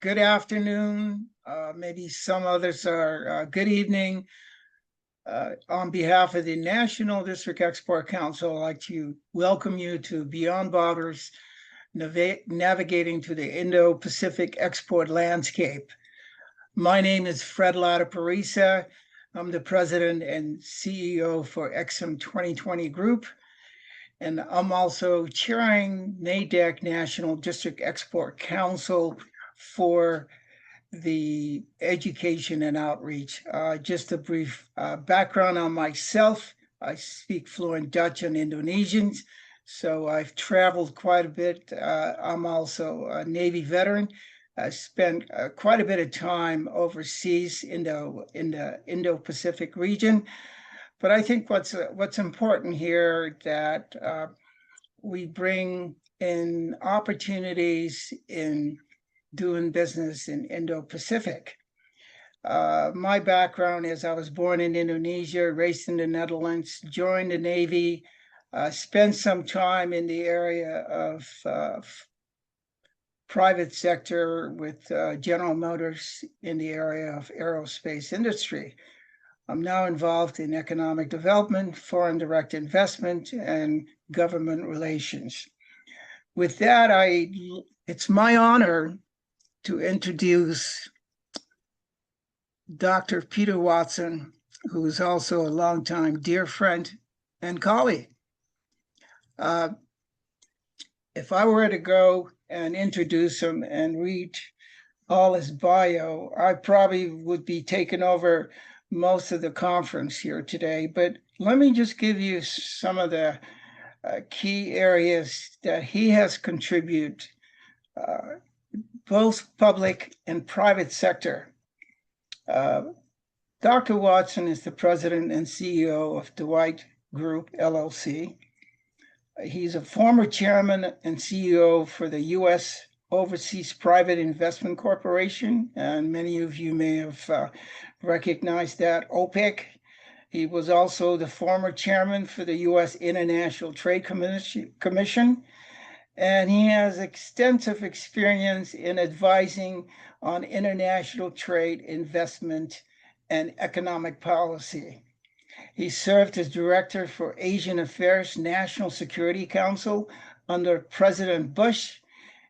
good afternoon. Maybe some others are good evening. On behalf of the National District Export Council, I'd like to welcome you to Beyond Borders, navigating to the Indo-Pacific export landscape. My name is Fred Lada-Parisa. I'm the president and CEO for EXIM 2020 Group, and I'm also chairing NADEC National District Export Council for the education and outreach. Just a brief background on myself. I speak fluent Dutch and Indonesian, so I've traveled quite a bit. I'm also a Navy veteran. I spent quite a bit of time overseas in the Indo-Pacific region. But I think what's important here that we bring in opportunities in doing business in Indo-Pacific. My background is I was born in Indonesia, raised in the Netherlands, joined the Navy, spent some time in the area of private sector with General Motors in the area of aerospace industry. I'm now involved in economic development, foreign direct investment, and government relations. With that, it's my honor to introduce Dr. Peter Watson, who is also a longtime dear friend and colleague. If I were to go and introduce him and read all his bio, I probably would be taking over most of the conference here today. But let me just give you some of the key areas that he has contributed, both public and private sector. Dr. Watson is the president and CEO of Dwight Group, LLC. He's a former chairman and CEO for the U.S. Overseas Private Investment Corporation, and many of you may have recognized that, OPIC. He was also the former chairman for the U.S. International Trade Commission, and he has extensive experience in advising on international trade, investment, and economic policy. He served as director for Asian Affairs National Security Council under President Bush.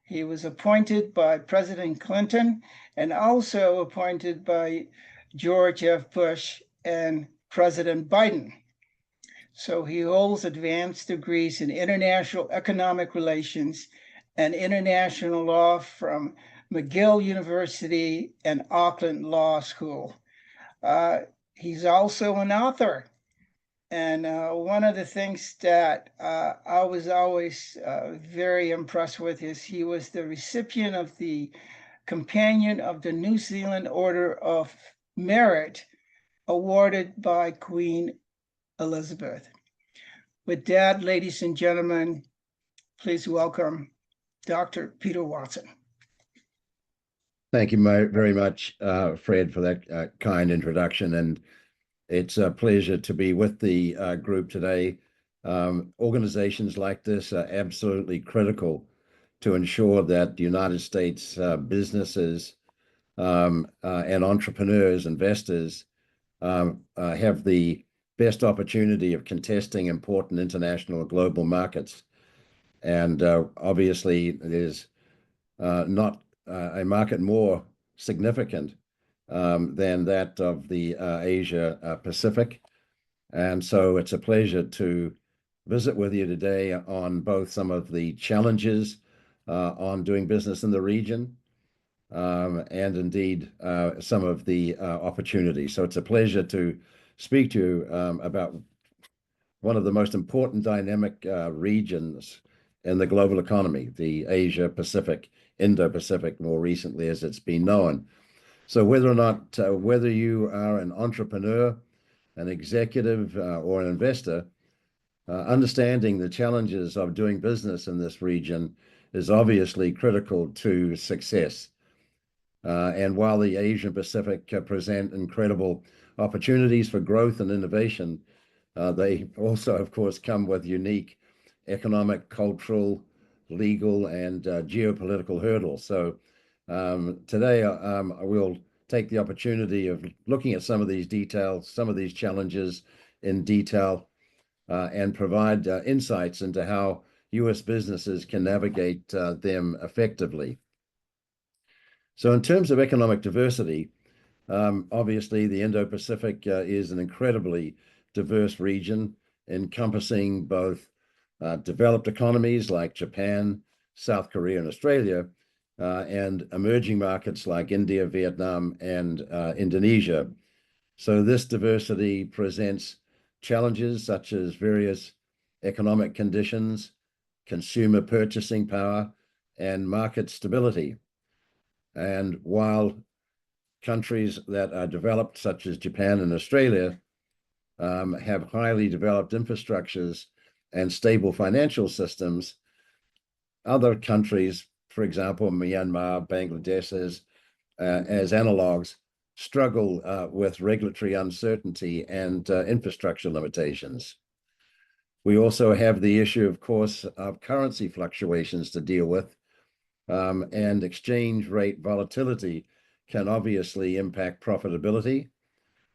He was appointed by President Clinton and also appointed by George F. Bush and President Biden. So he holds advanced degrees in international economic relations and international law from McGill University and Auckland Law School. He's also an author. And one of the things that I was always very impressed with is he was the recipient of the Companion of the New Zealand Order of Merit awarded by Queen Elizabeth. With that, ladies and gentlemen, please welcome Dr. Peter Watson. Thank you very much, Fred, for that kind introduction. And it's a pleasure to be with the group today. Organizations like this are absolutely critical to ensure that the United States businesses and entrepreneurs, investors have the best opportunity of contesting important international global markets. And obviously, there's not a market more significant than that of the Asia Pacific. And so it's a pleasure to visit with you today on both some of the challenges on doing business in the region and indeed some of the opportunities. So it's a pleasure to speak to you about one of the most important dynamic regions in the global economy, the Asia Pacific, Indo-Pacific, more recently as it's been known. So whether you are an entrepreneur, an executive, or an investor, understanding the challenges of doing business in this region is obviously critical to success. And while the Asian Pacific present incredible opportunities for growth and innovation, they also, of course, come with unique economic, cultural, legal, and geopolitical hurdles. So Today, I will take the opportunity of looking at some of these details, some of these challenges in detail, and provide insights into how US businesses can navigate them effectively. So in terms of economic diversity, obviously the Indo-Pacific is an incredibly diverse region encompassing both developed economies like Japan, South Korea, and Australia, and emerging markets like India, Vietnam, and Indonesia. So this diversity presents challenges such as various economic conditions, consumer purchasing power, and market stability. And while countries that are developed, such as Japan and Australia, have highly developed infrastructures and stable financial systems, other countries, for example, Myanmar, Bangladesh, as analogs, struggle with regulatory uncertainty and infrastructure limitations. We also have the issue, of course, of currency fluctuations to deal with, and exchange rate volatility can obviously impact profitability,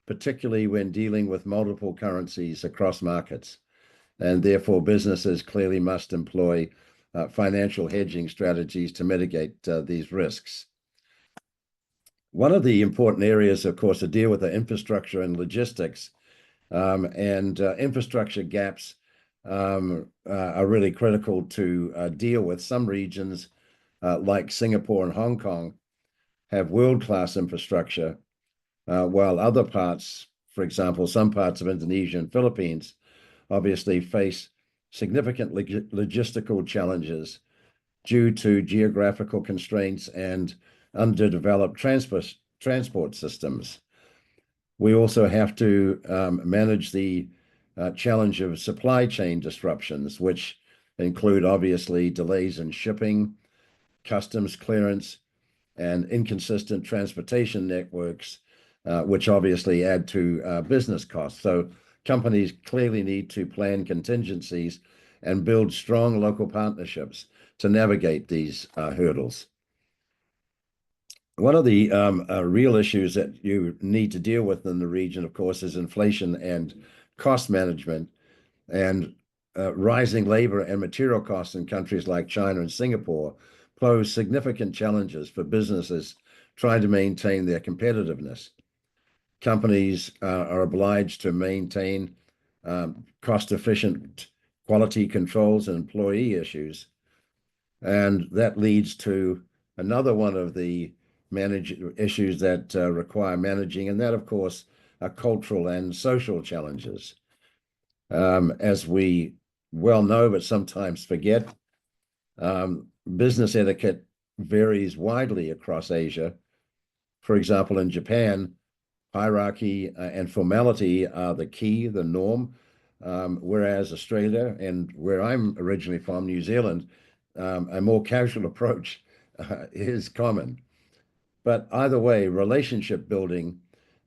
particularly when dealing with multiple currencies across markets. And therefore, businesses clearly must employ financial hedging strategies to mitigate these risks. One of the important areas, of course, to deal with the infrastructure and logistics, and infrastructure gaps are really critical to deal with. Some regions, like Singapore and Hong Kong, have world-class infrastructure, while other parts, for example, some parts of Indonesia and Philippines, obviously face significant logistical challenges due to geographical constraints and underdeveloped transport systems. We also have to manage the challenge of supply chain disruptions, which include obviously delays in shipping, customs clearance, and inconsistent transportation networks, which obviously add to business costs. So companies clearly need to plan contingencies and build strong local partnerships to navigate these hurdles. One of the real issues that you need to deal with in the region, of course, is inflation and cost management, and rising labor and material costs in countries like China and Singapore pose significant challenges for businesses trying to maintain their competitiveness. Companies are obliged to maintain cost-efficient quality controls and employee issues, and that leads to another one of the issues that require managing, and that, of course, are cultural and social challenges. As we well know, but sometimes forget, business etiquette varies widely across Asia. For example, in Japan, hierarchy and formality are the key, the norm, whereas Australia, and where I'm originally from, New Zealand, a more casual approach is common. But either way, relationship building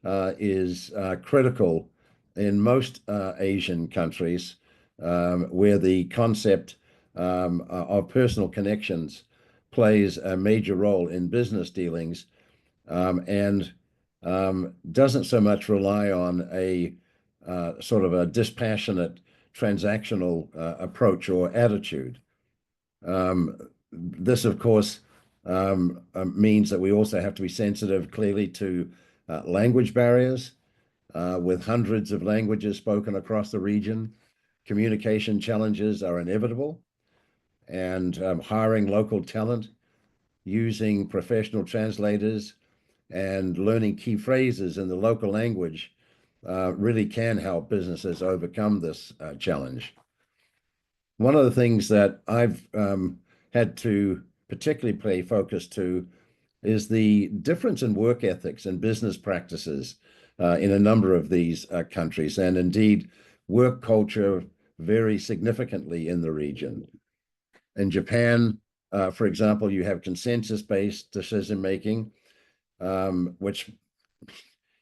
is critical in most Asian countries, where the concept of personal connections plays a major role in business dealings, and doesn't so much rely on a sort of a dispassionate transactional approach or attitude. This, of course, means that we also have to be sensitive clearly to language barriers. With hundreds of languages spoken across the region, communication challenges are inevitable, and hiring local talent, using professional translators, and learning key phrases in the local language really can help businesses overcome this challenge. One of the things that I've had to particularly pay focus to is the difference in work ethics and business practices in a number of these countries, and indeed work culture varies significantly in the region. In Japan, for example, you have consensus-based decision-making, which,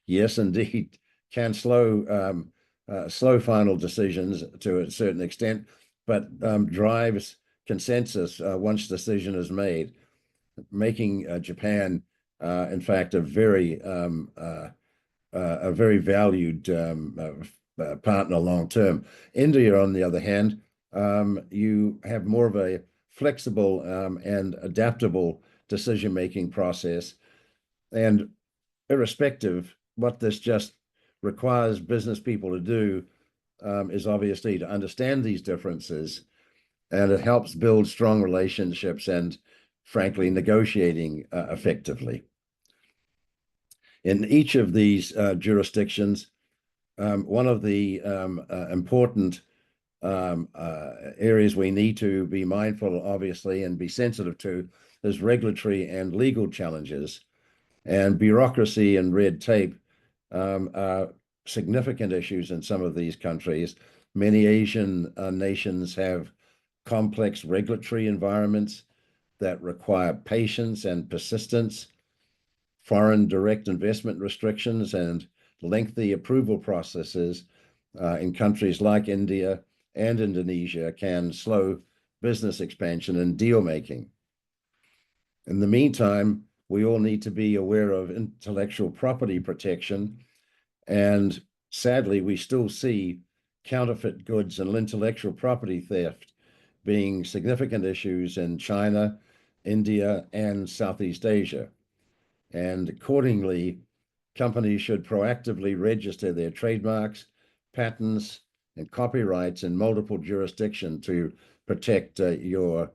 yes, indeed, can slow final decisions to a certain extent, but drives consensus once decision is made. making Japan, in fact, a very valued partner long term. India, on the other hand, you have more of a flexible and adaptable decision-making process. And irrespective, what this just requires business people to do is obviously to understand these differences, and it helps build strong relationships and, frankly, negotiating effectively. In each of these jurisdictions, one of the important areas we need to be mindful, obviously, and be sensitive to is regulatory and legal challenges. And bureaucracy and red tape are significant issues in some of these countries. Many Asian nations have complex regulatory environments that require patience and persistence. Foreign direct investment restrictions and lengthy approval processes in countries like India and Indonesia can slow business expansion and deal making. In the meantime, we all need to be aware of intellectual property protection, and sadly, we still see counterfeit goods and intellectual property theft being significant issues in China, India, and Southeast Asia. And accordingly, companies should proactively register their trademarks, patents, and copyrights in multiple jurisdictions to protect your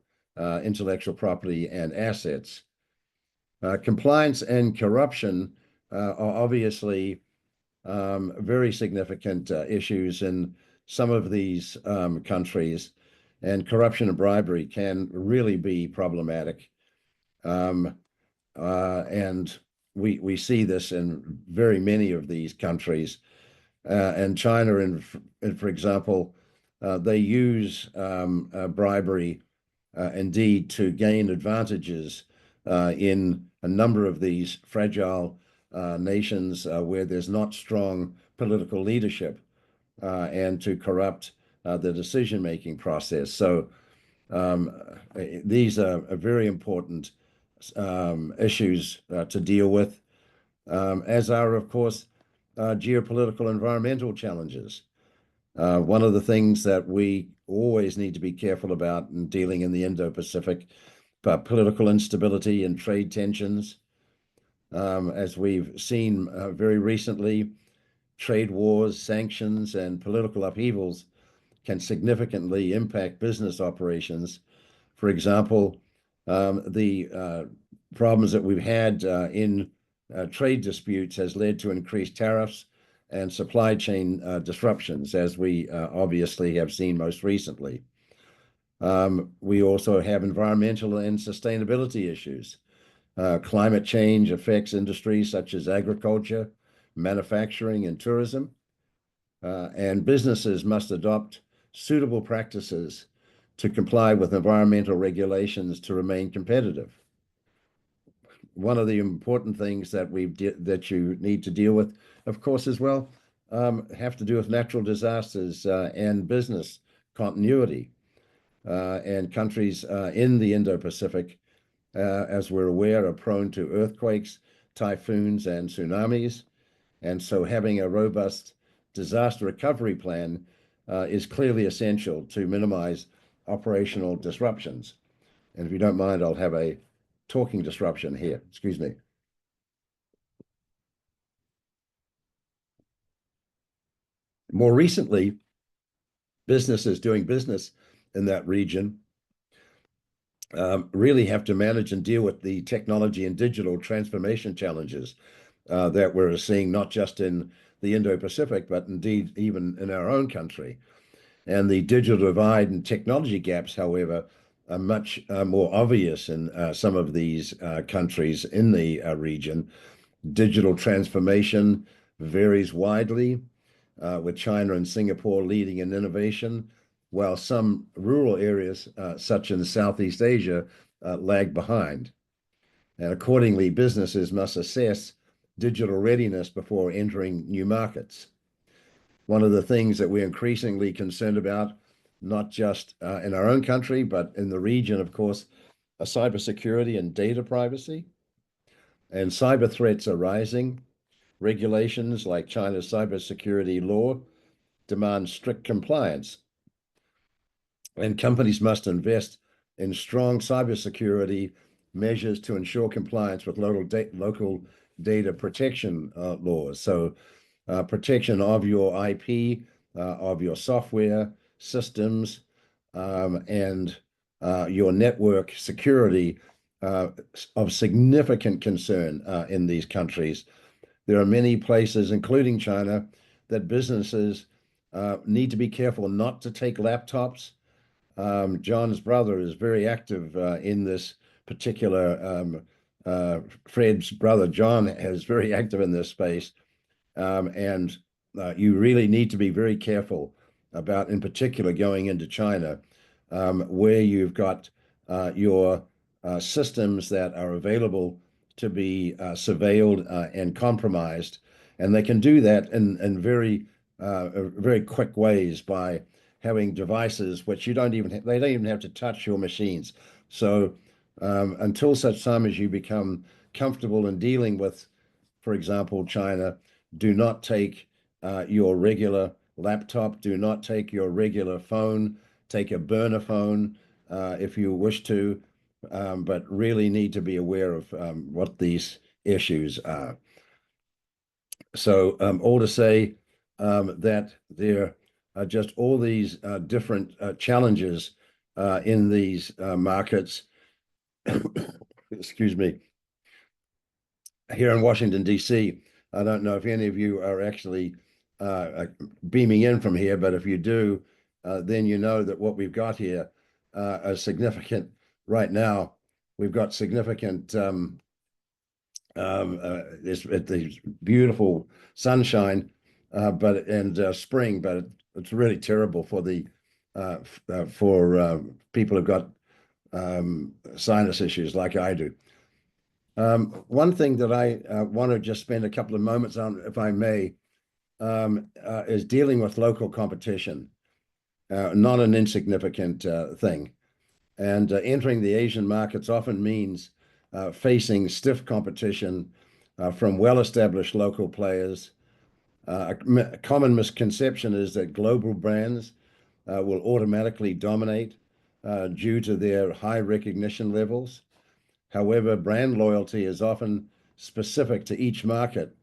intellectual property and assets. Compliance and corruption are obviously very significant issues in some of these countries, and corruption and bribery can really be problematic. And we see this in very many of these countries. And China, for example, they use bribery indeed to gain advantages in a number of these fragile nations where there's not strong political leadership, and to corrupt the decision-making process. So these are very important issues to deal with, as are, of course, geopolitical environmental challenges. One of the things that we always need to be careful about in dealing in the Indo-Pacific, political instability and trade tensions. As we've seen very recently, trade wars, sanctions, and political upheavals can significantly impact business operations. For example, the problems that we've had in trade disputes has led to increased tariffs and supply chain disruptions, as we obviously have seen most recently. We also have environmental and sustainability issues. Climate change affects industries such as agriculture, manufacturing, and tourism, and businesses must adopt suitable practices to comply with environmental regulations to remain competitive. One of the important things that that you need to deal with, of course, as well, have to do with natural disasters and business continuity. And countries in the Indo-Pacific, as we're aware, are prone to earthquakes, typhoons, and tsunamis. And so having a robust disaster recovery plan is clearly essential to minimize operational disruptions. And if you don't mind, I'll have a talking disruption here. Excuse me. More recently, businesses doing business in that region really have to manage and deal with the technology and digital transformation challenges that we're seeing, not just in the Indo-Pacific, but indeed even in our own country. And the digital divide and technology gaps, however, are much more obvious in some of these countries in the region. Digital transformation varies widely, with China and Singapore leading in innovation, while some rural areas, such as Southeast Asia, lag behind. And accordingly, businesses must assess digital readiness before entering new markets. One of the things that we're increasingly concerned about, not just in our own country, but in the region, of course, cybersecurity and data privacy, and cyber threats are rising. Regulations like China's cybersecurity law demand strict compliance, and companies must invest in strong cybersecurity measures to ensure compliance with local data protection laws. So protection of your IP, of your software systems, and your network security of significant concern in these countries. There are many places, including China, that businesses need to be careful not to take laptops. John's brother is very active in this particular, Fred's brother, John, is very active in this space. And you really need to be very careful about, in particular, going into China, where you've got your systems that are available to be surveilled and compromised. And they can do that in very quick ways by having devices which they don't even have to touch your machines. So until such time as you become comfortable in dealing with, for example, China, do not take your regular laptop, do not take your regular phone, take a burner phone if you wish to, but really need to be aware of what these issues are. So all to say that there are just all these different challenges in these markets. Excuse me. Here in Washington, D.C., I don't know if any of you are actually beaming in from here, but if you do, then you know that what we've got here are significant. Right now, we've got significant this beautiful sunshine, and spring, but it's really terrible for the for people who've got sinus issues like I do. One thing that I want to just spend a couple of moments on, if I may, is dealing with local competition, not an insignificant thing. And entering the Asian markets often means facing stiff competition from well-established local players. A common misconception is that global brands will automatically dominate due to their high recognition levels. However, brand loyalty is often specific to each market,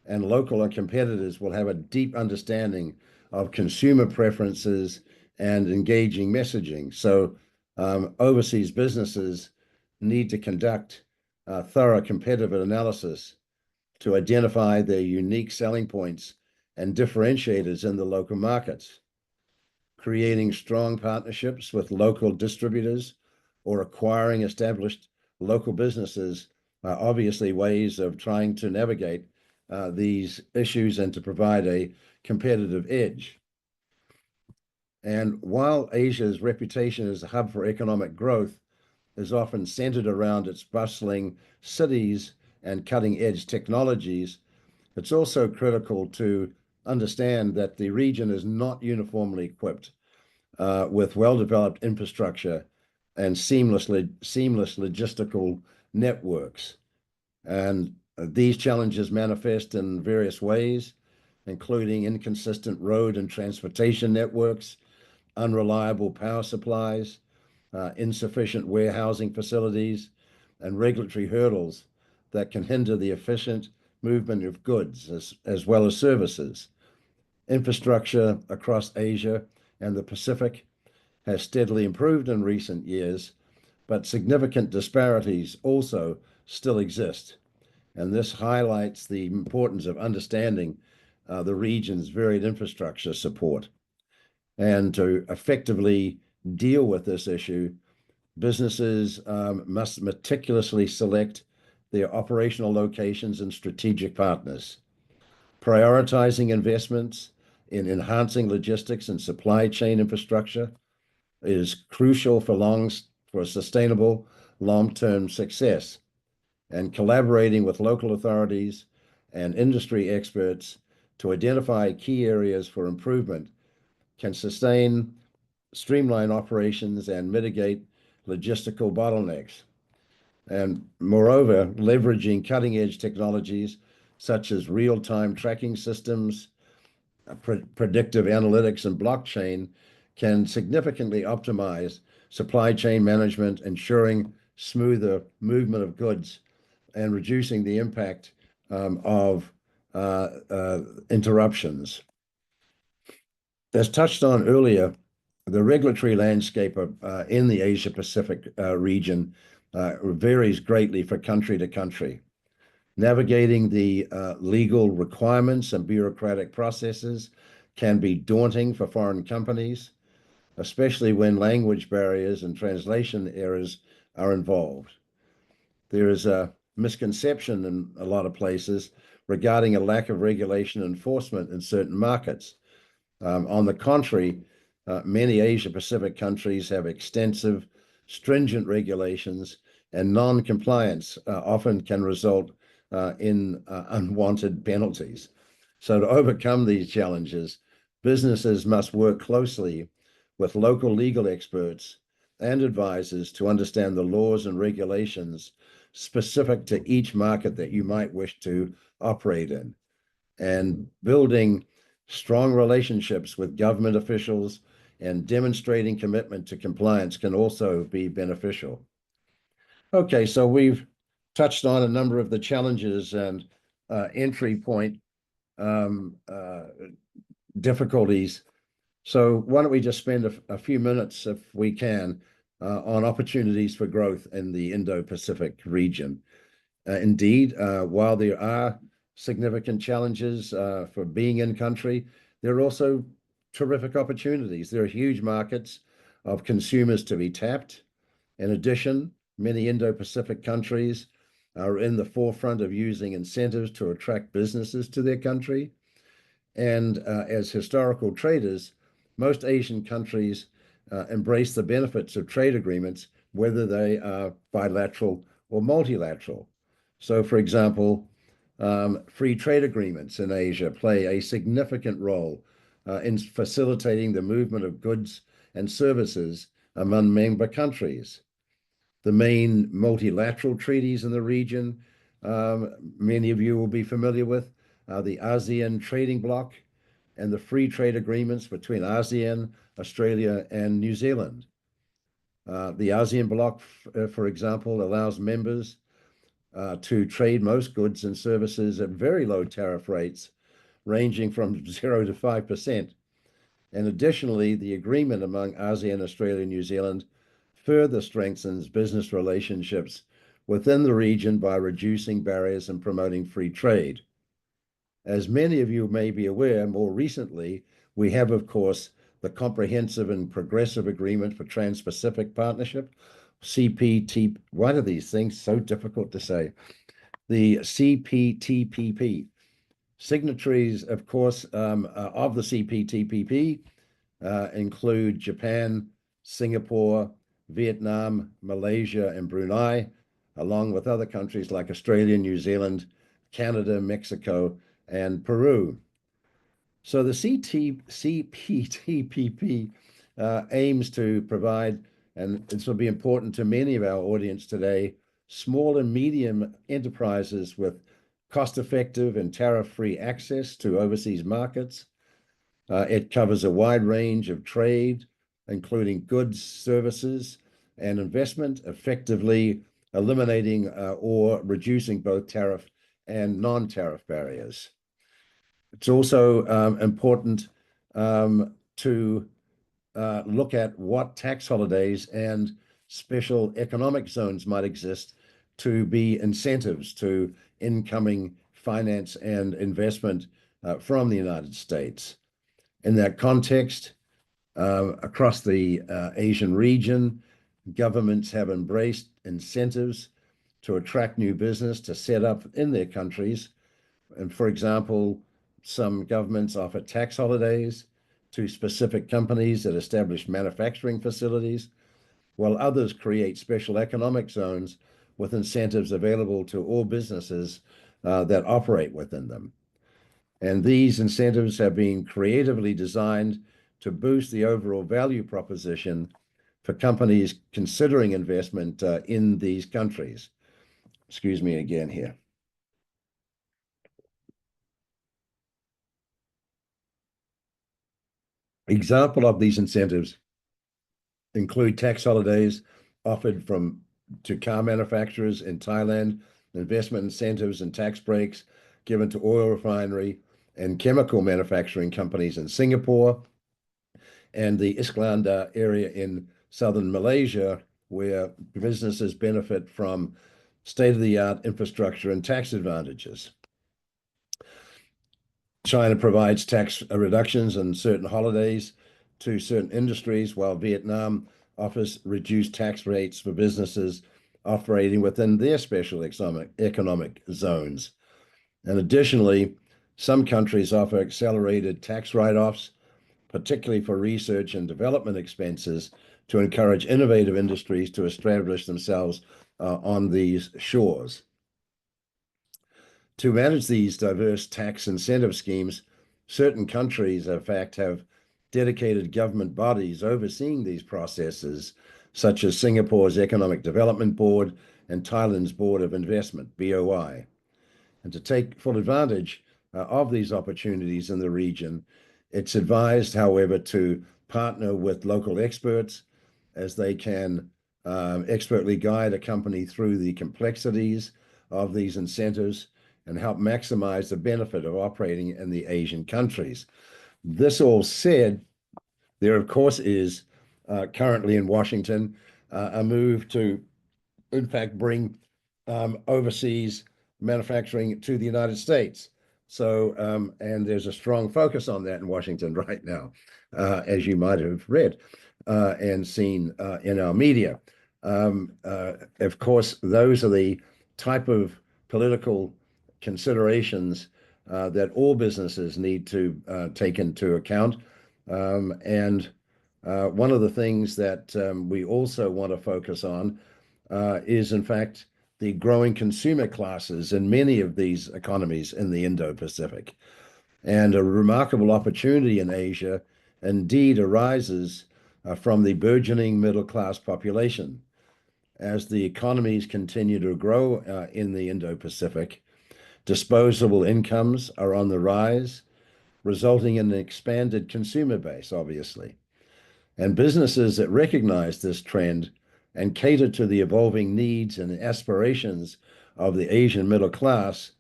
and local competitors will have a deep understanding of consumer preferences and engaging messaging. So overseas businesses need to conduct thorough competitive analysis to identify their unique selling points and differentiators in the local markets. Creating strong partnerships with local distributors or acquiring established local businesses are obviously ways of trying to navigate these issues and to provide a competitive edge. And while Asia's reputation as a hub for economic growth is often centered around its bustling cities and cutting-edge technologies, it's also critical to understand that the region is not uniformly equipped with well-developed infrastructure and seamless logistical networks. And these challenges manifest in various ways, including inconsistent road and transportation networks, unreliable power supplies, insufficient warehousing facilities, and regulatory hurdles that can hinder the efficient movement of goods as well as services. Infrastructure across Asia and the Pacific has steadily improved in recent years, but significant disparities also still exist. And this highlights the importance of understanding the region's varied infrastructure support. And to effectively deal with this issue, businesses must meticulously select their operational locations and strategic partners, prioritizing investments in enhancing logistics and supply chain infrastructure is crucial for sustainable long-term success, and collaborating with local authorities and industry experts to identify key areas for improvement can streamline operations and mitigate logistical bottlenecks. And moreover, leveraging cutting-edge technologies such as real-time tracking systems, predictive analytics, and blockchain can significantly optimize supply chain management, ensuring smoother movement of goods and reducing the impact of interruptions. As touched on earlier, the regulatory landscape in the Asia-Pacific region varies greatly from country to country. Navigating the legal requirements and bureaucratic processes can be daunting for foreign companies, especially when language barriers and translation errors are involved. There is a misconception in a lot of places regarding a lack of regulation enforcement in certain markets. On the contrary, many Asia-Pacific countries have extensive, stringent regulations, and non-compliance often can result in unwanted penalties. So to overcome these challenges, businesses must work closely with local legal experts and advisors to understand the laws and regulations specific to each market that you might wish to operate in. And building strong relationships with government officials and demonstrating commitment to compliance can also be beneficial. Okay, so we've touched on a number of the challenges and entry point difficulties. So why don't we just spend a few minutes, if we can, on opportunities for growth in the Indo-Pacific region. Indeed, while there are significant challenges for being in country, there are also terrific opportunities. There are huge markets of consumers to be tapped. In addition, many Indo-Pacific countries are in the forefront of using incentives to attract businesses to their country. And as historical traders, most Asian countries embrace the benefits of trade agreements, whether they are bilateral or multilateral. So, for example, free trade agreements in Asia play a significant role in facilitating the movement of goods and services among member countries. The main multilateral treaties in the region, many of you will be familiar with, the ASEAN Trading Bloc and the free trade agreements between ASEAN, Australia, and New Zealand. The ASEAN Bloc, for example, allows members to trade most goods and services at very low tariff rates, ranging from 0 to 5%. And additionally, the agreement among ASEAN, Australia, and New Zealand further strengthens business relationships within the region by reducing barriers and promoting free trade. As many of you may be aware, more recently, we have, of course, the Comprehensive and Progressive Agreement for Trans-Pacific Partnership, CPT. Why are these things so difficult to say? The CPTPP. Signatories, of course, of the CPTPP include Japan, Singapore, Vietnam, Malaysia, and Brunei, along with other countries like Australia, New Zealand, Canada, Mexico, and Peru. So the CPTPP aims to provide, and this will be important to many of our audience today, small and medium enterprises with cost-effective and tariff-free access to overseas markets. It covers a wide range of trade, including goods, services, and investment, effectively eliminating or reducing both tariff and non-tariff barriers. It's also important to look at what tax holidays and special economic zones might exist to be incentives to incoming finance and investment from the United States. In that context, across the Asian region, governments have embraced incentives to attract new business to set up in their countries. And for example, some governments offer tax holidays to specific companies that establish manufacturing facilities, while others create special economic zones with incentives available to all businesses that operate within them. And these incentives have been creatively designed to boost the overall value proposition for companies considering investment in these countries. excuse me again here. Example of these incentives include tax holidays offered to car manufacturers in Thailand, investment incentives and tax breaks given to oil refinery and chemical manufacturing companies in Singapore, and the Iskandar area in southern Malaysia, where businesses benefit from state-of-the-art infrastructure and tax advantages. China provides tax reductions and certain holidays to certain industries, while Vietnam offers reduced tax rates for businesses operating within their special economic zones. And additionally, some countries offer accelerated tax write-offs, particularly for research and development expenses, to encourage innovative industries to establish themselves on these shores. To manage these diverse tax incentive schemes, certain countries, in fact, have dedicated government bodies overseeing these processes, such as Singapore's Economic Development Board and Thailand's Board of Investment, BOI. And to take full advantage of these opportunities in the region, it's advised, however, to partner with local experts as they can expertly guide a company through the complexities of these incentives and help maximize the benefit of operating in the Asian countries. This all said, there, of course, is currently in Washington a move to, in fact, bring overseas manufacturing to the United States. So, and there's a strong focus on that in Washington right now, as you might have read and seen in our media. Of course, those are the type of political considerations that all businesses need to take into account. And one of the things that we also want to focus on is, in fact, the growing consumer classes in many of these economies in the Indo-Pacific. And a remarkable opportunity in Asia indeed arises from the burgeoning middle-class population. As the economies continue to grow in the Indo-Pacific, disposable incomes are on the rise, resulting in an expanded consumer base, obviously. And businesses that recognize this trend and cater to the evolving needs and aspirations of the Asian middle class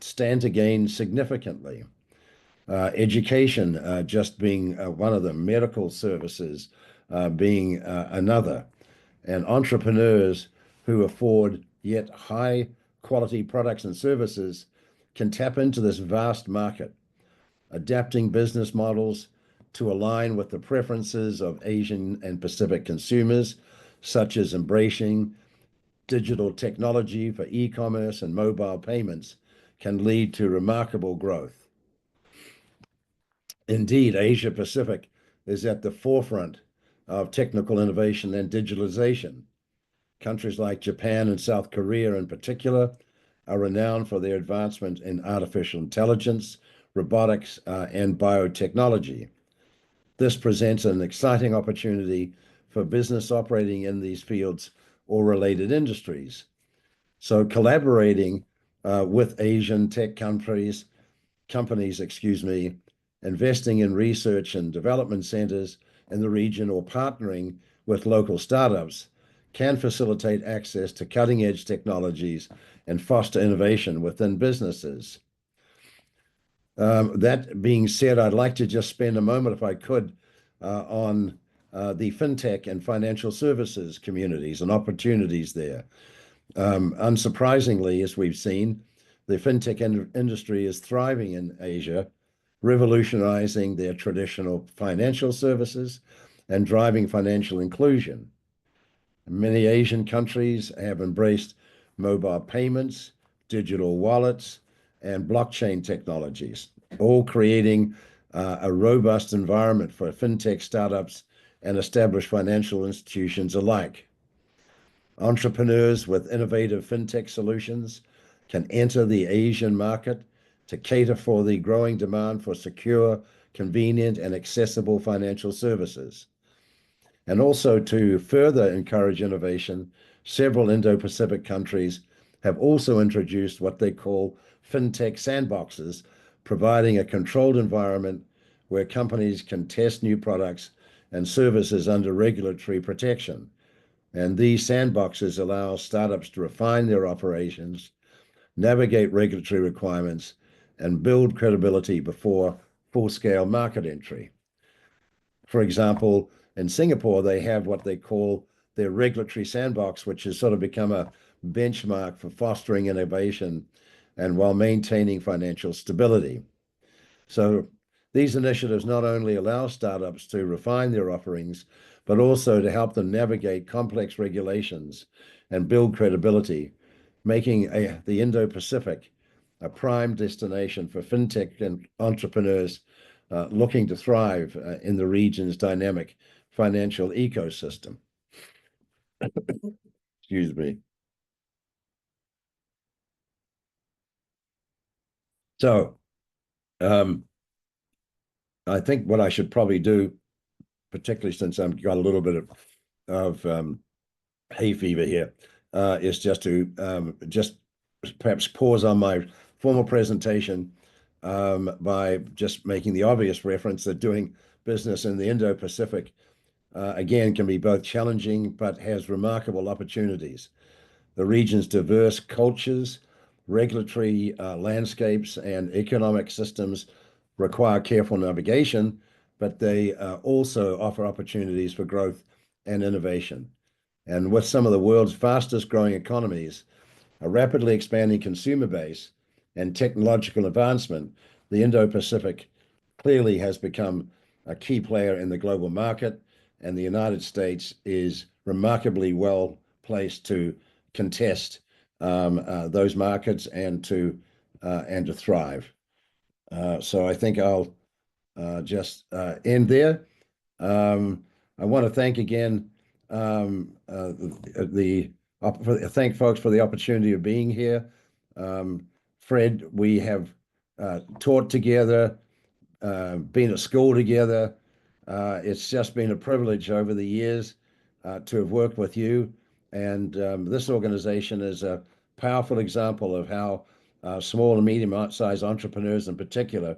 stand to gain significantly. Education just being one of them, medical services being another, and entrepreneurs who afford yet high quality products and services can tap into this vast market, adapting business models to align with the preferences of Asian and Pacific consumers, such as embracing digital technology for e-commerce and mobile payments, can lead to remarkable growth. Indeed, Asia Pacific is at the forefront of technical innovation and digitalization. Countries like Japan and South Korea in particular are renowned for their advancement in artificial intelligence, robotics, and biotechnology. This presents an exciting opportunity for business operating in these fields or related industries. So collaborating with Asian tech companies, investing in research and development centers in the region or partnering with local startups can facilitate access to cutting-edge technologies and foster innovation within businesses. That being said, I'd like to just spend a moment, if I could, on the fintech and financial services communities and opportunities there. Unsurprisingly, as we've seen, the fintech industry is thriving in Asia, revolutionizing their traditional financial services and driving financial inclusion. Many Asian countries have embraced mobile payments, digital wallets, and blockchain technologies, all creating a robust environment for fintech startups and established financial institutions alike. Entrepreneurs with innovative fintech solutions can enter the Asian market to cater for the growing demand for secure, convenient, and accessible financial services. And also to further encourage innovation, several Indo-Pacific countries have also introduced what they call fintech sandboxes, providing a controlled environment where companies can test new products and services under regulatory protection. And these sandboxes allow startups to refine their operations, navigate regulatory requirements, and build credibility before full-scale market entry. For example, in Singapore, they have what they call their regulatory sandbox, which has sort of become a benchmark for fostering innovation and while maintaining financial stability. So these initiatives not only allow startups to refine their offerings, but also to help them navigate complex regulations and build credibility, making the Indo-Pacific a prime destination for fintech and entrepreneurs looking to thrive in the region's dynamic financial ecosystem. Excuse me. So I think what I should probably do, particularly since I've got a little bit of hay fever here, is just to just perhaps pause on my formal presentation by just making the obvious reference that doing business in the Indo-Pacific, again, can be both challenging but has remarkable opportunities. The region's diverse cultures, regulatory landscapes, and economic systems require careful navigation, but they also offer opportunities for growth and innovation. And with some of the world's fastest growing economies, a rapidly expanding consumer base, and technological advancement, the Indo-Pacific clearly has become a key player in the global market, and the United States is remarkably well placed to contest those markets and to thrive. So I think I'll just end there. I want to thank again thank folks for the opportunity of being here. Fred, we have taught together, been at school together. It's just been a privilege over the years to have worked with you. And this organization is a powerful example of how small and medium-sized entrepreneurs in particular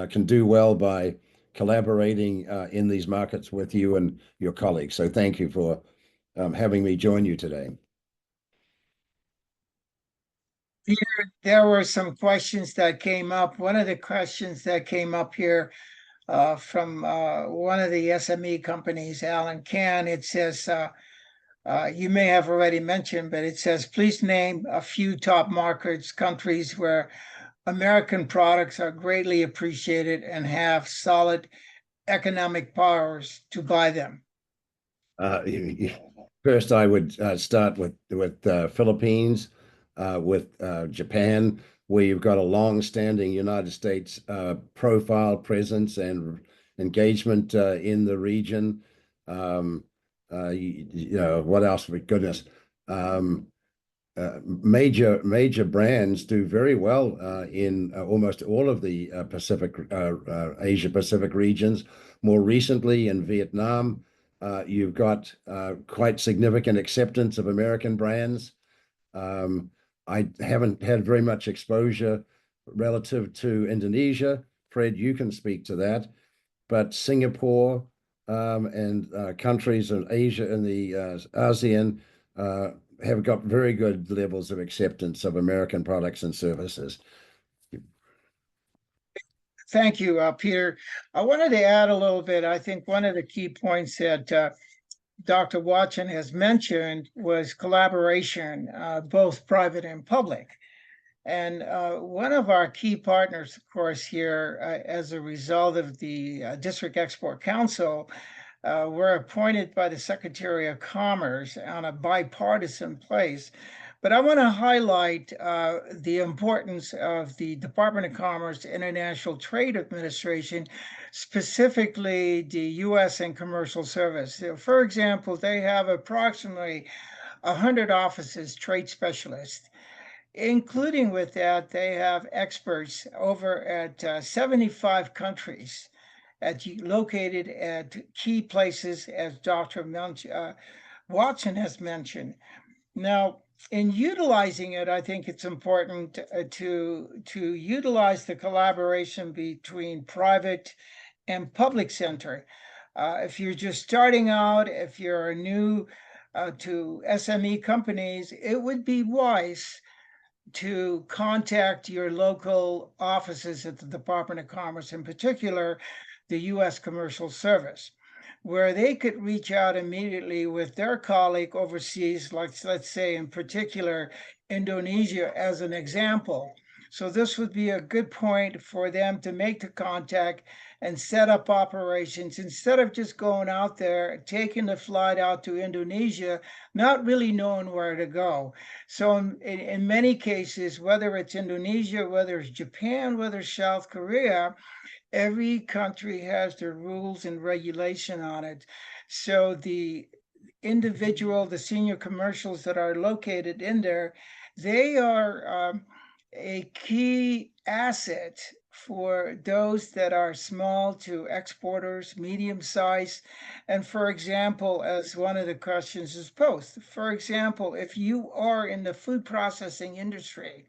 can do well by collaborating in these markets with you and your colleagues. So thank you for having me join you today. Peter, there were some questions that came up. One of the questions that came up here from one of the SME companies, akin, it says, you may have already mentioned, but it says, please name a few top markets, countries where American products are greatly appreciated and have solid economic powers to buy them. First, I would start with Philippines, with Japan, where you've got a long-standing United States profile, presence, and engagement in the region. What else? For goodness, major brands do very well in almost all of the Asia Pacific regions. More recently, in Vietnam, you've got quite significant acceptance of American brands. I haven't had very much exposure relative to Indonesia. Fred, you can speak to that. But Singapore and countries in Asia and the ASEAN have got very good levels of acceptance of American products and services. Thank you, Peter. I wanted to add a little bit. I think one of the key points that Dr. Watson has mentioned was collaboration, both private and public. And one of our key partners, of course, here, as a result of the District Export Council, were appointed by the Secretary of Commerce on a bipartisan place. But I want to highlight the importance of the Department of Commerce International Trade Administration, specifically the U.S. and Commercial Service. For example, they have approximately 100 offices, trade specialists. Including with that, they have experts over at 75 countries located at key places, as Dr. Watson has mentioned. Now, in utilizing it, I think it's important to utilize the collaboration between private and public sector. If you're just starting out, if you're new to SME companies, it would be wise to contact your local offices at the Department of Commerce, in particular, the U.S. Commercial Service, where they could reach out immediately with their colleague overseas, like let's say in particular, Indonesia as an example. So this would be a good point for them to make the contact and set up operations instead of just going out there, taking the flight out to Indonesia, not really knowing where to go. So in many cases, whether it's Indonesia, whether it's Japan, whether it's South Korea, every country has their rules and regulation on it. So the senior commercials that are located in there, they are a key asset for those that are small to exporters, medium size. And for example, as one of the questions is posed, for example, if you are in the food processing industry,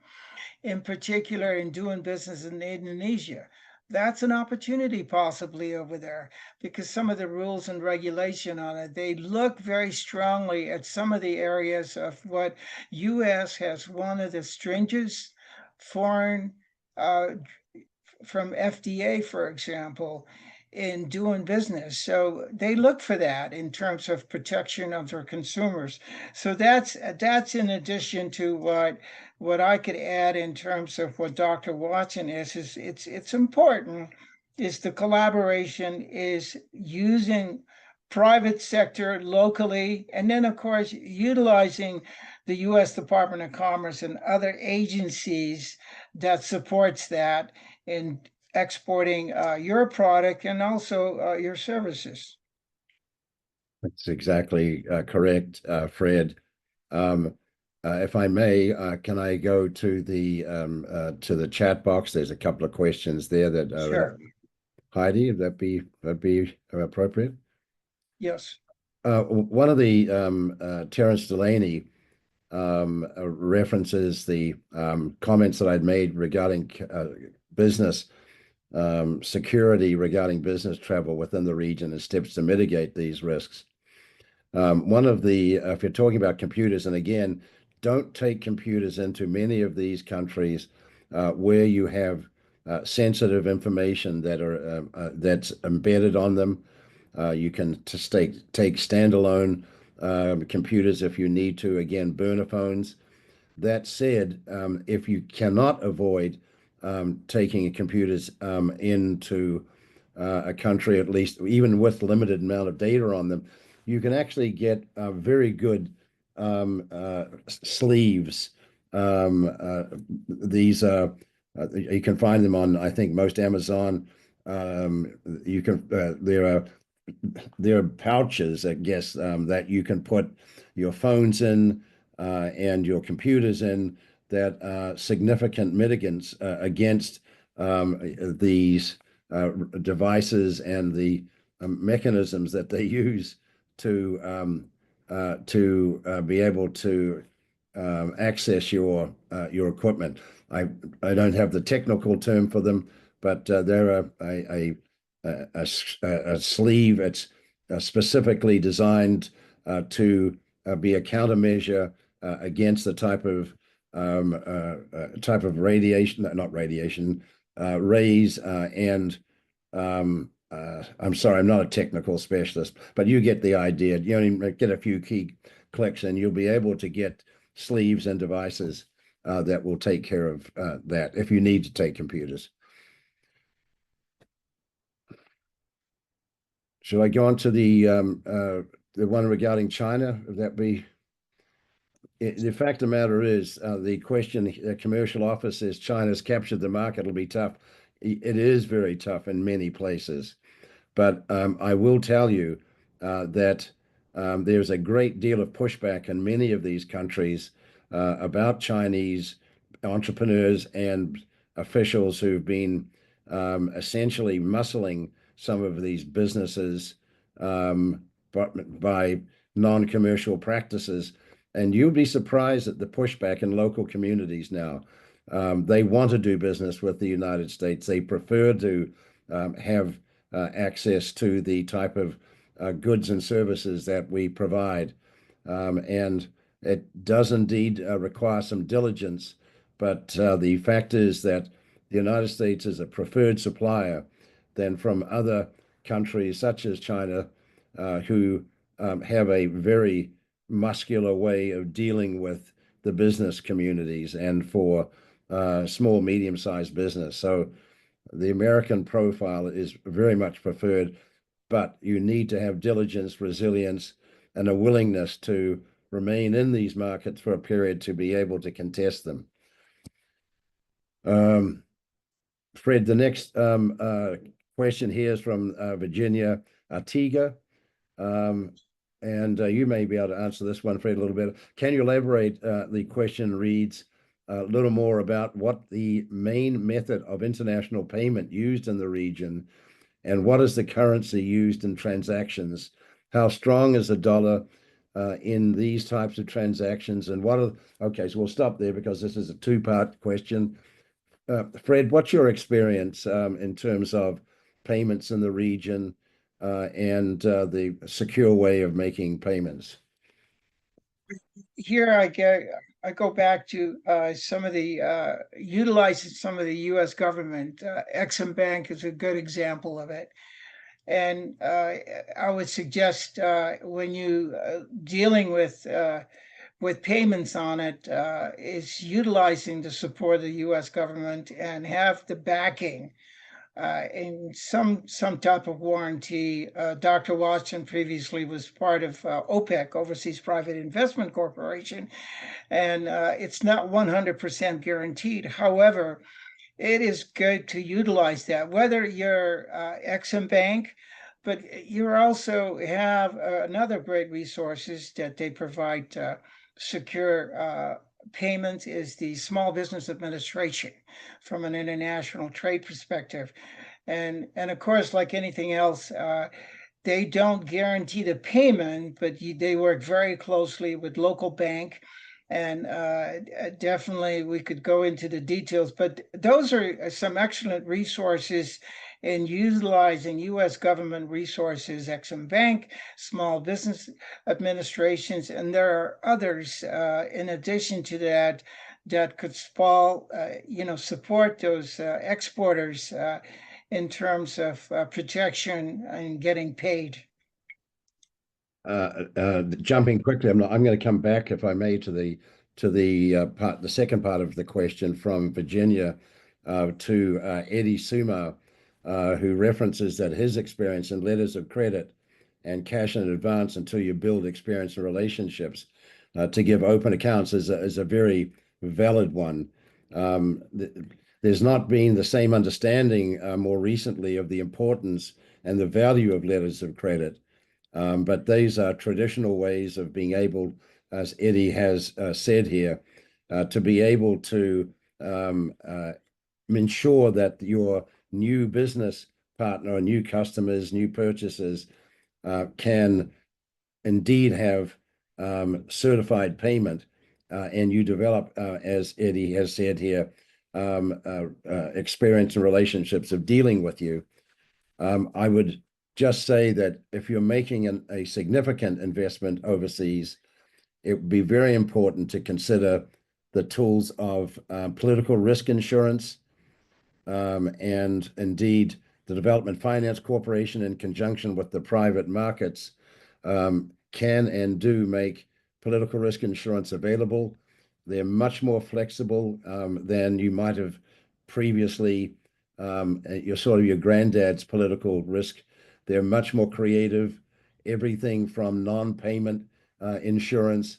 in particular in doing business in Indonesia, that's an opportunity possibly over there because some of the rules and regulation on it, they look very strongly at some of the areas of what US has one of the stringent foreign uh, from FDA, for example, in doing business. So they look for that in terms of protection of their consumers. So that's in addition to what I could add in terms of what Dr. Watson is it's important is the collaboration is using private sector locally and then of course utilizing the US Department of Commerce and other agencies that supports that in exporting your product and also your services. That's exactly correct, Fred. Um, if I may, can I go to the chat box? There's a couple of questions there that Sure. Heidi, that'd be appropriate. Yes. One of the Terence Delaney references the comments that I'd made regarding business security regarding business travel within the region and steps to mitigate these risks. One of the, if you're talking about computers, and again, don't take computers into many of these countries where you have sensitive information that's embedded on them. You can just take standalone computers if you need to. Again, burner phones. That said, if you cannot avoid taking computers into a country, at least even with limited amount of data on them, you can actually get very good sleeves. These you can find them on, I think, most Amazon. You can there are pouches, I guess, that you can put your phones in and your computers in that are significant mitigants against these devices and the mechanisms that they use to be able to access your equipment. I don't have the technical term for them, but they're a sleeve. It's specifically designed to be a countermeasure against the type of radiation, not radiation, rays, and I'm sorry, I'm not a technical specialist, but you get the idea. You only get a few key clicks, and you'll be able to get sleeves and devices that will take care of that if you need to take computers. Should I go on to the one regarding China? Would that be? The fact of the matter is, the question, the commercial office is China's captured the market. It'll be tough. It is very tough in many places. But I will tell you that there's a great deal of pushback in many of these countries about Chinese entrepreneurs and officials who've been essentially muscling some of these businesses by non-commercial practices. And you'll be surprised at the pushback in local communities now. They want to do business with the United States. They prefer to have access to the type of goods and services that we provide. And it does indeed require some diligence, but the fact is that the United States is a preferred supplier than from other countries such as China, who have a very muscular way of dealing with the business communities and for small, medium-sized business. So the American profile is very much preferred, but you need to have diligence, resilience, and a willingness to remain in these markets for a period to be able to contest them. Fred, the next question here is from Virginia Artiga. And you may be able to answer this one, Fred, a little bit. Can you elaborate? The question reads a little more about what the main method of international payment used in the region, and what is the currency used in transactions? How strong is the dollar in these types of transactions? And what are, okay, so we'll stop there because this is a two-part question. Fred, what's your experience in terms of payments in the region and the secure way of making payments? Here I go back to some of the utilizing some of the U.S. government. Exim Bank is a good example of it. And I would suggest when you dealing with payments on it, is utilizing the support of the U.S. government and have the backing in some type of warranty. Dr. Watson previously was part of OPEC, Overseas Private Investment Corporation, and it's not 100% guaranteed. However, it is good to utilize that, whether you're Exim Bank, but you also have another great resources that they provide secure payments is the Small Business Administration from an international trade perspective. And of course, like anything else, they don't guarantee the payment, but they work very closely with local bank. And definitely we could go into the details, but those are some excellent resources in utilizing U.S. government resources, Exim Bank, small business administrations, and there are others in addition to that that could support those exporters in terms of protection and getting paid. Jumping quickly, I'm going to come back, if I may, to the second part of the question from Virginia to Eddie Suma, who references that his experience in letters of credit and cash in advance until you build experience and relationships to give open accounts is a very valid one. There's not been the same understanding more recently of the importance and the value of letters of credit. But these are traditional ways of being able, as Eddie has said here, to be able to ensure that your new business partner, new customers, new purchasers can indeed have certified payment, and you develop, as Eddie has said here, experience and relationships of dealing with you. I would just say that if you're making a significant investment overseas, it would be very important to consider the tools of political risk insurance, and indeed the Development Finance Corporation, in conjunction with the private markets, can and do make political risk insurance available. They're much more flexible than you might have previously. Your granddad's political risk. They're much more creative. Everything from non-payment insurance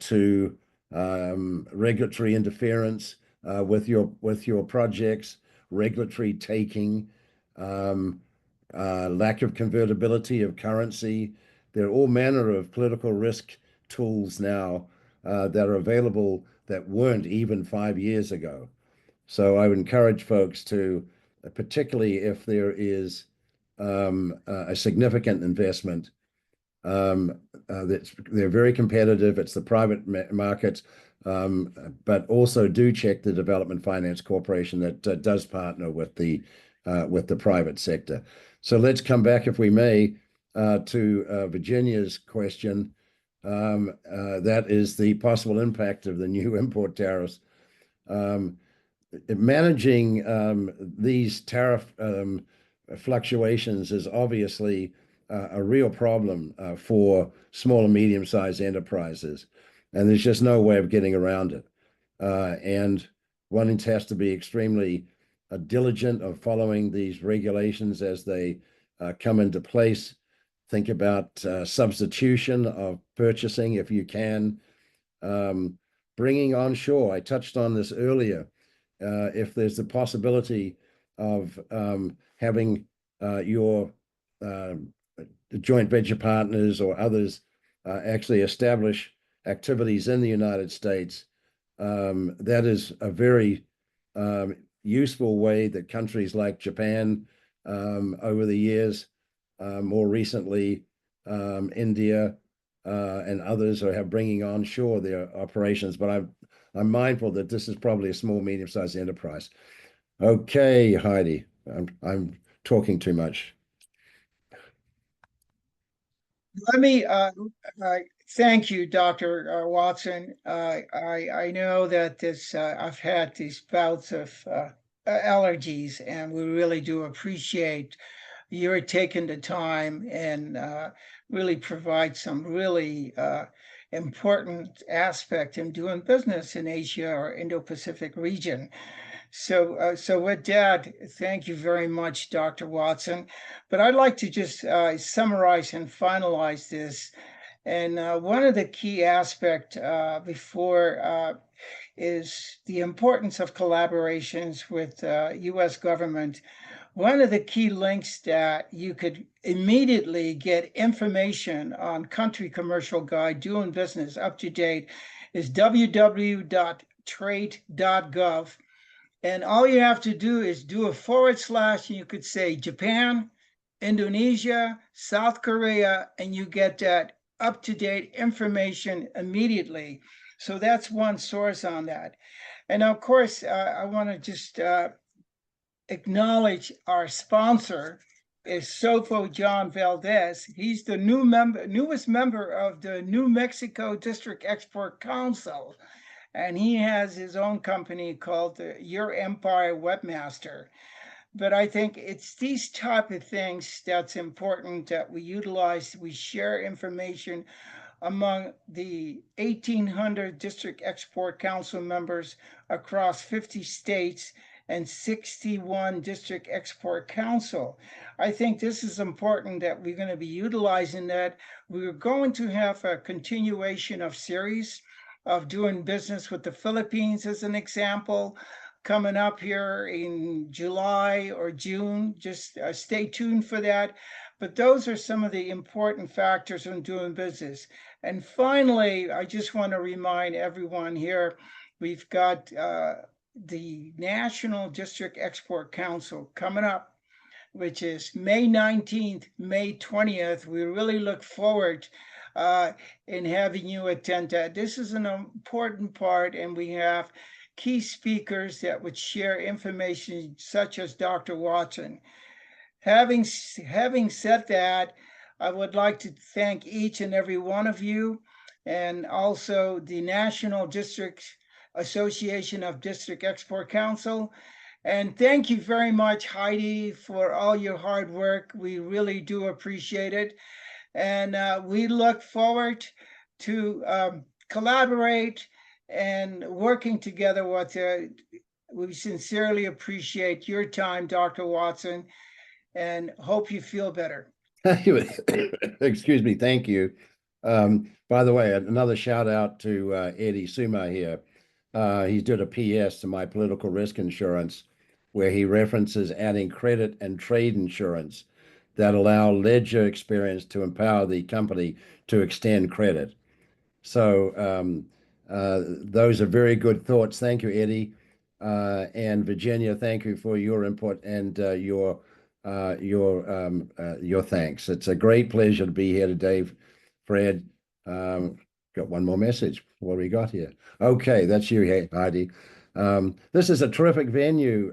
to regulatory interference with your projects, regulatory taking, lack of convertibility of currency. There are all manner of political risk tools now that are available that weren't even 5 years ago. So I would encourage folks to, particularly if there is a significant investment, they're very competitive. It's the private market, but also do check the Development Finance Corporation that does partner with the private sector. So let's come back, if we may, to Virginia's question. That is the possible impact of the new import tariffs. Managing these tariff fluctuations is obviously a real problem for small and medium-sized enterprises, and there's just no way of getting around it. And one has to be extremely diligent of following these regulations as they come into place. Think about substitution of purchasing if you can. Bringing onshore, I touched on this earlier. If there's the possibility of having your joint venture partners or others actually establish activities in the United States, that is a very useful way that countries like Japan over the years, more recently India and others have bringing onshore their operations. But I'm mindful that this is probably a small, medium-sized enterprise. Okay, Heidi, I'm talking too much. Let me thank you, Dr. Watson. I know that I've had these bouts of allergies, and we really do appreciate your taking the time and really provide some really important aspect in doing business in Asia or Indo-Pacific region. So with that, thank you very much, Dr. Watson. But I'd like to just summarize and finalize this. And one of the key aspects before is the importance of collaborations with U.S. government. One of the key links that you could immediately get information on Country Commercial Guide doing business up to date is www.trade.gov. And all you have to do is do a / and you could say Japan, Indonesia, South Korea, and you get that up-to-date information immediately. So that's one source on that. And of course, I want to just acknowledge our sponsor is Sofo John Valdez. He's the newest member of the New Mexico District Export Council, and he has his own company called Your Empire Webmaster. But I think it's these type of things that's important that we utilize, we share information among the 1,800 District Export Council members across 50 states and 61 District Export Council. I think this is important that we're going to be utilizing that. We're going to have a continuation of series of doing business with the Philippines as an example, coming up here in July or June. Just stay tuned for that. But those are some of the important factors in doing business. And finally, I just want to remind everyone here, we've got the National District Export Council coming up, which is May 19th, May 20th. We really look forward in having you attend that. This is an important part, and we have key speakers that would share information such as Dr. Watson. Having said that, I would like to thank each and every one of you, and also the National District Association of District Export Council. And thank you very much, Heidi, for all your hard work. We really do appreciate it. And we look forward to collaborate and working together with you. We sincerely appreciate your time, Dr. Watson, and hope you feel better. Excuse me. Thank you. By the way, another shout out to Eddie Suma here. He did a PS to my political risk insurance, where he references adding credit and trade insurance that allow ledger experience to empower the company to extend credit. So those are very good thoughts. Thank you, Eddie. And Virginia, thank you for your input and your thanks. It's a great pleasure to be here today, Fred. Got one more message. What do we got here? Okay, that's you, Heidi. This is a terrific venue,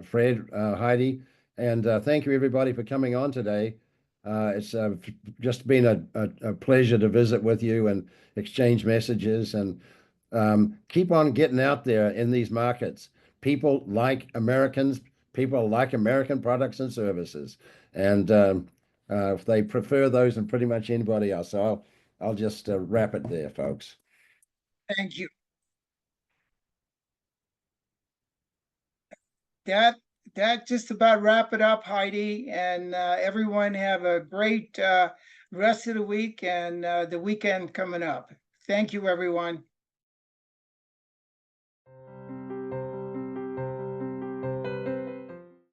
Fred, Heidi, and thank you everybody for coming on today. It's just been a pleasure to visit with you and exchange messages, and keep on getting out there in these markets. People like Americans, people like American products and services, and if they prefer those than pretty much anybody else. So I'll just wrap it there, folks. Thank you. That just about wrap it up, Heidi, and everyone have a great rest of the week and the weekend coming up. Thank you, everyone.